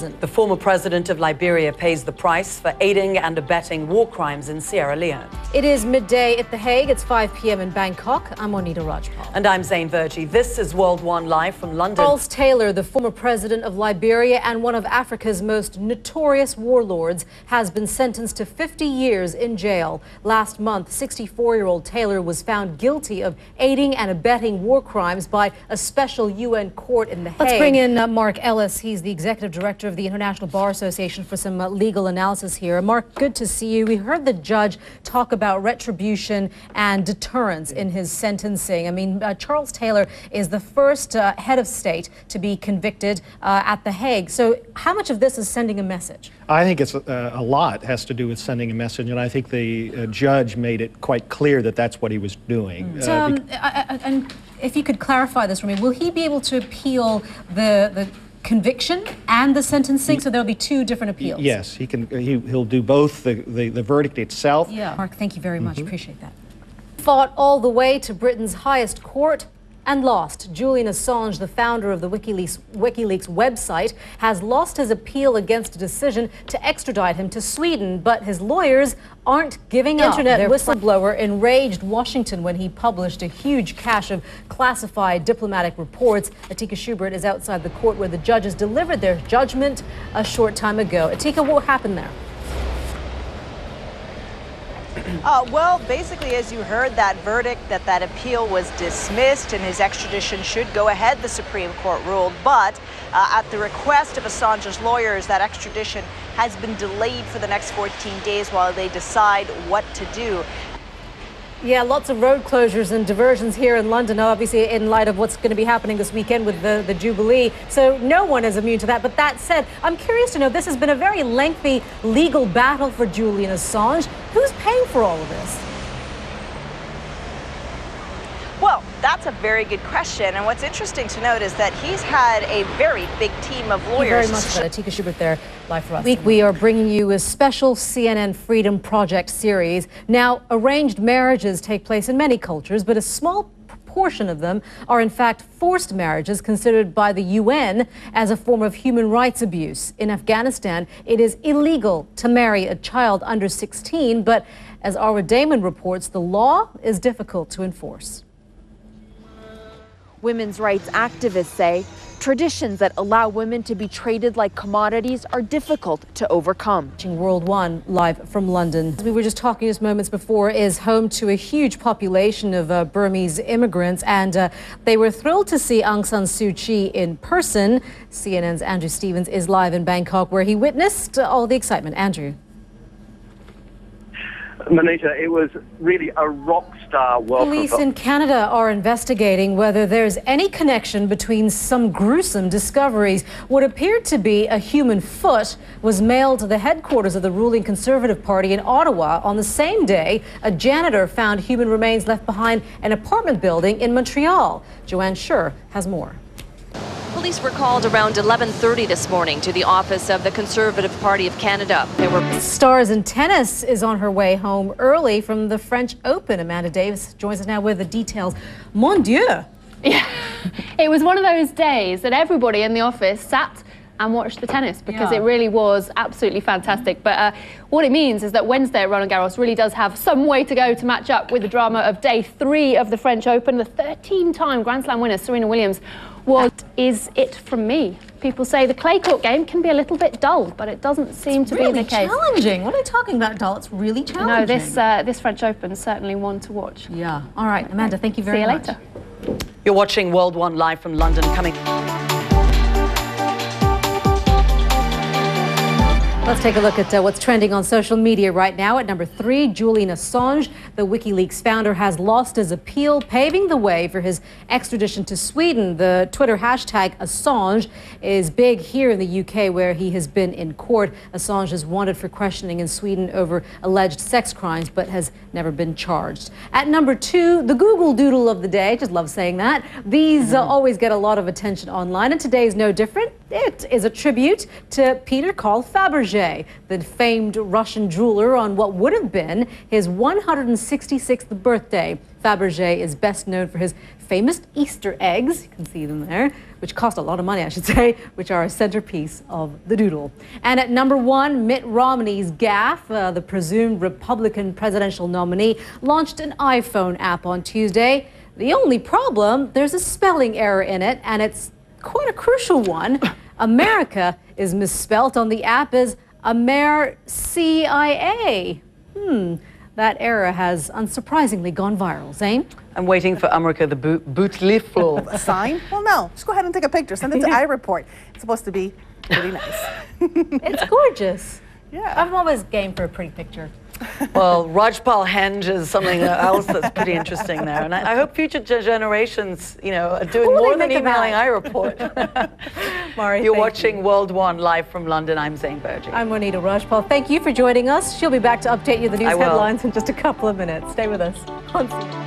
prison. The former president of Liberia pays the price for aiding and abetting war crimes in Sierra Leone. It is midday at The Hague. It's 5 p.m. in Bangkok. I'm Monita Rajpal. And I'm May30. This is World One Live from London. Charles Taylor, the former president of Liberia and one of Africa's most notorious warlords, has been sentenced to 50 years in jail. Last month, 64-year-old Taylor was found guilty of aiding and abetting war crimes by a special UN court in The Hague. Let's bring in Mark Ellis. He's the executive director of the International Bar Association for some legal analysis here. Mark, good to see you. We heard the judge talk about retribution and deterrence in his sentencing. I mean, Charles Taylor is the first head of state to be convicted at The Hague. So how much of this is sending a message? I think it's a lot has to do with sending a message, and I think the judge made it quite clear that that's what he was doing. And if you could clarify this for me, will he be able to appeal the conviction and the sentencing? So there'll be two different appeals. Yes, he can. He'll do both the verdict itself. Yeah, Mark, thank you very much. Appreciate that. Fought all the way to Britain's highest court and lost. Julian Assange, the founder of the WikiLeaks website, has lost his appeal against a decision to extradite him to Sweden, but his lawyers aren't giving up. Internet whistleblower enraged Washington when he published a huge cache of classified diplomatic reports. Atika Schubert is outside the court where the judges delivered their judgment a short time ago. Atika, what happened there? Well, basically, as you heard, that verdict, that appeal was dismissed and his extradition should go ahead, the Supreme Court ruled. But at the request of Assange's lawyers, that extradition has been delayed for the next 14 days while they decide what to do. Yeah, lots of road closures and diversions here in London, obviously in light of what's going to be happening this weekend with the Jubilee. So no one is immune to that. But that said, I'm curious to know, this has been a very lengthy legal battle for Julian Assange. Who's paying for all of this? Well, that's a very good question. And what's interesting to note is that he's had a very big team of lawyers. Thank you very much for that. Atika Schubert there, live for us. We are bringing you a special CNN Freedom Project series. Now, arranged marriages take place in many cultures, but a small proportion of them are in fact forced marriages considered by the UN as a form of human rights abuse. In Afghanistan, it is illegal to marry a child under 16, but as Ara Damon reports, the law is difficult to enforce. Women's rights activists say traditions that allow women to be traded like commodities are difficult to overcome. World One live from London. As we were just talking just moments before, is home to a huge population of Burmese immigrants, and they were thrilled to see Aung San Suu Kyi in person. CNN's Andrew Stevens is live in Bangkok, where he witnessed all the excitement. Andrew. Monita, it was really a rock star welcome. Police in Canada are investigating whether there's any connection between some gruesome discoveries. What appeared to be a human foot was mailed to the headquarters of the ruling Conservative Party in Ottawa. On the same day, a janitor found human remains left behind an apartment building in Montreal. Joanne Schur has more. Police were called around 11:30 this morning to the office of the Conservative Party of Canada. There were stars in tennis is on her way home early from the French Open. Amanda Davis joins us now with the details. Mon Dieu! Yeah, it was one of those days that everybody in the office sat and watched the tennis because it really was absolutely fantastic. But what it means is that Wednesday at Roland Garros really does have some way to go to match up with the drama of day 3 of the French Open. The 13-time Grand Slam winner, Serena Williams, what is it from me? People say the clay court game can be a little bit dull, but it doesn't seem to be the case. It's really challenging. What are you talking about, dull? It's really challenging. No, this French Open is certainly one to watch. Yeah. All right, Amanda, thank you very much. See you later. You're watching World One live from London. Coming. Let's take a look at what's trending on social media right now. At number 3, Julian Assange, the WikiLeaks founder, has lost his appeal, paving the way for his extradition to Sweden. The Twitter hashtag Assange is big here in the UK, where he has been in court. Assange is wanted for questioning in Sweden over alleged sex crimes, but has never been charged. At number 2, the Google Doodle of the day. Just love saying that. These always get a lot of attention online, and today is no different. It is a tribute to Peter Carl Fabergé. Fabergé, the famed Russian jeweler, on what would have been his 166th birthday. Fabergé is best known for his famous Easter eggs, you can see them there, which cost a lot of money, I should say, which are a centerpiece of the doodle. And at number 1, Mitt Romney's gaffe, the presumed Republican presidential nominee, launched an iPhone app on Tuesday. The only problem, there's a spelling error in it, and it's quite a crucial one. America is misspelt on the app as CIA. That error has unsurprisingly gone viral. Zane? I'm waiting for America the Bootliffle. A sign? Well, no. Just go ahead and take a picture. Send it to iReport. It's supposed to be pretty nice. It's gorgeous. Yeah. I'm always game for a pretty picture. Well, Rajpal Henge is something else that's pretty interesting there. And I hope future generations, are doing more than emailing iReport. Mari, You're watching World One live from London. I'm Zane Berger. I'm Monita Rajpal. Thank you for joining us. She'll be back to update you the news I will. headlines in just a couple of minutes. Stay with us on CNN.